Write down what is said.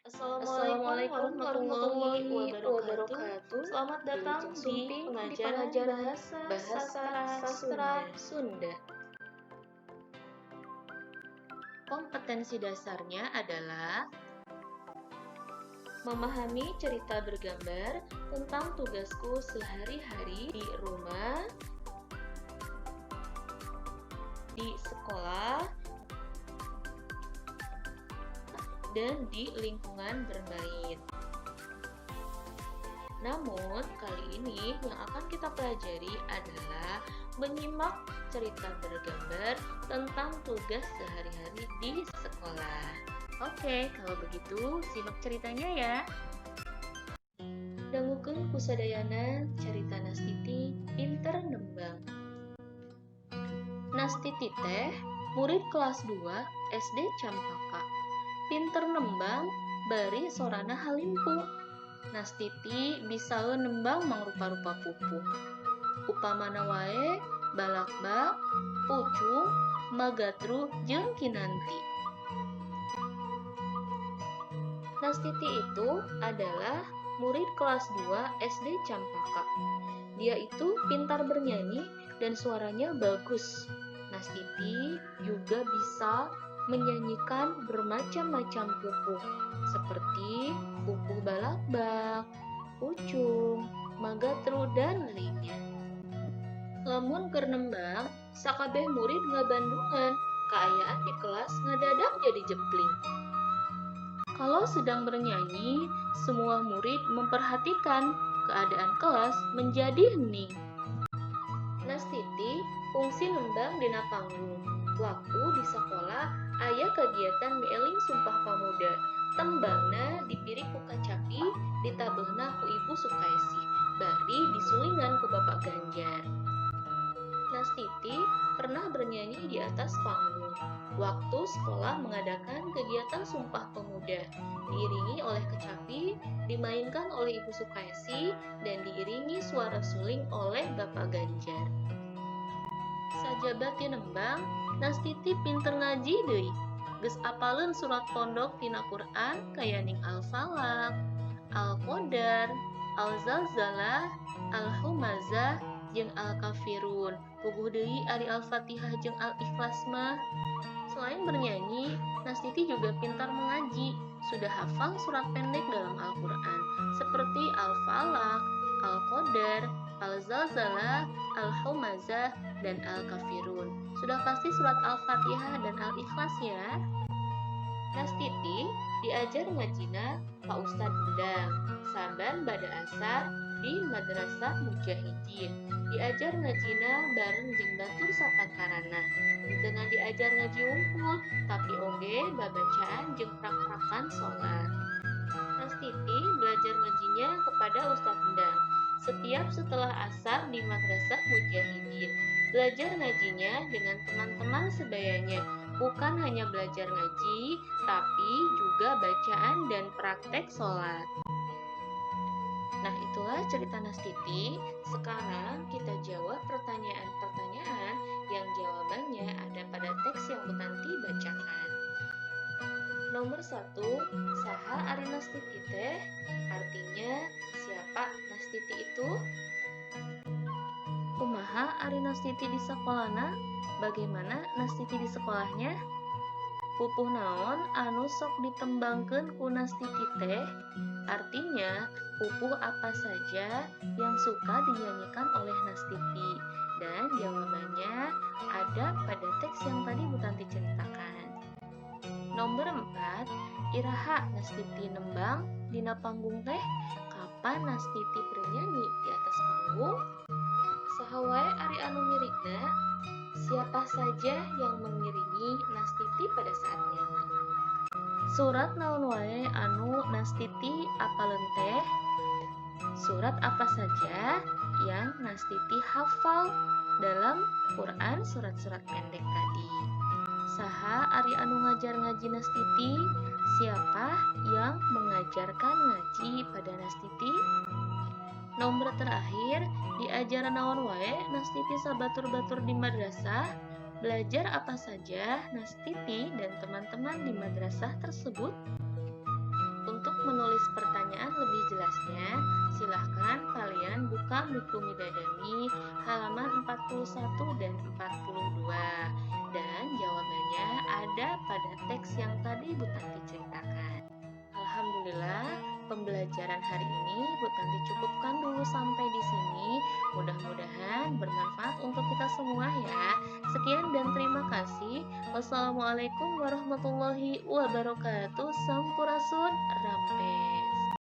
Assalamualaikum warahmatullahi wabarakatuh. wabarakatuh. Selamat datang Wilujeng di Sumping di pengajaran pengajaran bahasa bahasa sastra sastra Sunda. Sunda. Kompetensi dasarnya adalah memahami cerita bergambar tentang tugasku sehari-hari di rumah, di sekolah, dan di lingkungan bermain. Namun, kali ini yang akan kita pelajari adalah menyimak cerita bergambar tentang tugas sehari-hari di sekolah. Oke, kalau begitu simak ceritanya ya. Dangukeun kusadayana carita Nastiti pinter nembang. Nastiti teh murid kelas 2 SD Campaka. Pinter nembang bari sorana halimpu. Nastiti bisa nembang mangrupa-rupa pupuh. Upamana wae balakbak, pucung, magatru jeung kinanti. Nastiti itu adalah murid kelas 2 SD Campaka. Dia itu pintar bernyanyi dan suaranya bagus. Nastiti juga bisa menyanyikan bermacam-macam pupuh, seperti pupuh balakbak, pucung, magatru, dan lainnya. Lamun keur nembang, sakabeh murid ngabandungan, kaayaan di kelas ngadadak jadi jempling. Kalau sedang bernyanyi, semua murid memperhatikan keadaan kelas menjadi hening. Nastiti fungsi nembang dina panggung. Waktu di sekolah aya kegiatan mieling Sumpah Pamuda. Tembangna dipiri ku kacapi, ditabehna ku Ibu Sukaisi, bari disulingan ku Bapak Ganjar. Nastiti pernah bernyanyi di atas panggung. Waktu sekolah mengadakan kegiatan Sumpah Pemuda, diiringi oleh kecapi, dimainkan oleh Ibu Sukaisi, dan diiringi suara suling oleh Bapak Ganjar. Sajabat nembang, Nastiti pinter ngaji deui. Geus apaleun surat pondok tina Quran kayaning Al-Falaq, Al-Qadar, Al-Zalzalah, Al-Humazah, jeung Al-Kafirun. Puguh deui ari Al-Fatihah jeung Al-Ikhlas mah. Selain bernyanyi, Nastiti juga pintar mengaji. Sudah hafal surat pendek dalam Al-Quran, seperti Al-Falaq, Al-Qadar, Al-Zalzalah, Al-Humazah, dan Al-Kafirun. Sudah pasti surat Al-Fatihah dan Al-Ikhlas ya. Nastiti diajar ngajina Pak Ustadz Endang, saban bada asar di Madrasah Mujahidin. Diajar ngajina bareng jeung batur sapantarana. Dengan diajar ngaji unggul, tapi oge babacaan jeung prak-prakan sholat. Nastiti belajar ngajinya kepada Ustadz Endang setiap setelah asar di Madrasah Mujahidin. Belajar ngajinya dengan teman-teman sebayanya, bukan hanya belajar ngaji, tapi juga bacaan dan praktek sholat. Nah, itulah cerita Nastiti. Sekarang kita jawab pertanyaan-pertanyaan yang jawabannya ada pada teks yang Bu Tanti bacakan. Nomor 1, saha ari Nastiti teh? Artinya, siapa Nastiti itu? Kumaha ari Nastiti di sekolahna? Bagaimana Nastiti di sekolahnya? Pupuh naon anu sok ditembangkeun ku Nastiti teh? Artinya, pupuh apa saja yang suka dinyanyikan oleh Nastiti? Dan jawabannya ada pada teks yang tadi Bu Tanti ceritakan. Nomor 4, iraha Nastiti nembang dina panggung teh? Kapan Nastiti bernyanyi di atas panggung? Saha wae ari anu ngirigna? Siapa saja yang mengiringi Nastiti pada saat nyanyi? Surat naon wae anu Nastiti apaleun teh? Surat apa saja yang Nastiti hafal dalam Quran surat-surat pendek tadi? Saha ari anu ngajar ngaji Nastiti? Siapa yang mengajarkan ngaji pada Nastiti? Nomor terakhir, diajar naon wae Nastiti sabatur-batur di madrasah? Belajar apa saja Nastiti dan teman-teman di madrasah tersebut? menulis pertanyaan lebih jelasnya, silahkan kalian buka buku Midadami halaman 41 dan 42. Dan jawabannya ada pada teks yang tadi Bu Tanti ceritakan. Alhamdulillah, pembelajaran hari ini Bu Tanti cukupkan dulu sampai di sini. Mudah-mudahan bermanfaat untuk kita semua ya. Sekian dan terima kasih. Wassalamualaikum warahmatullahi wabarakatuh. Sampurasun Rampe.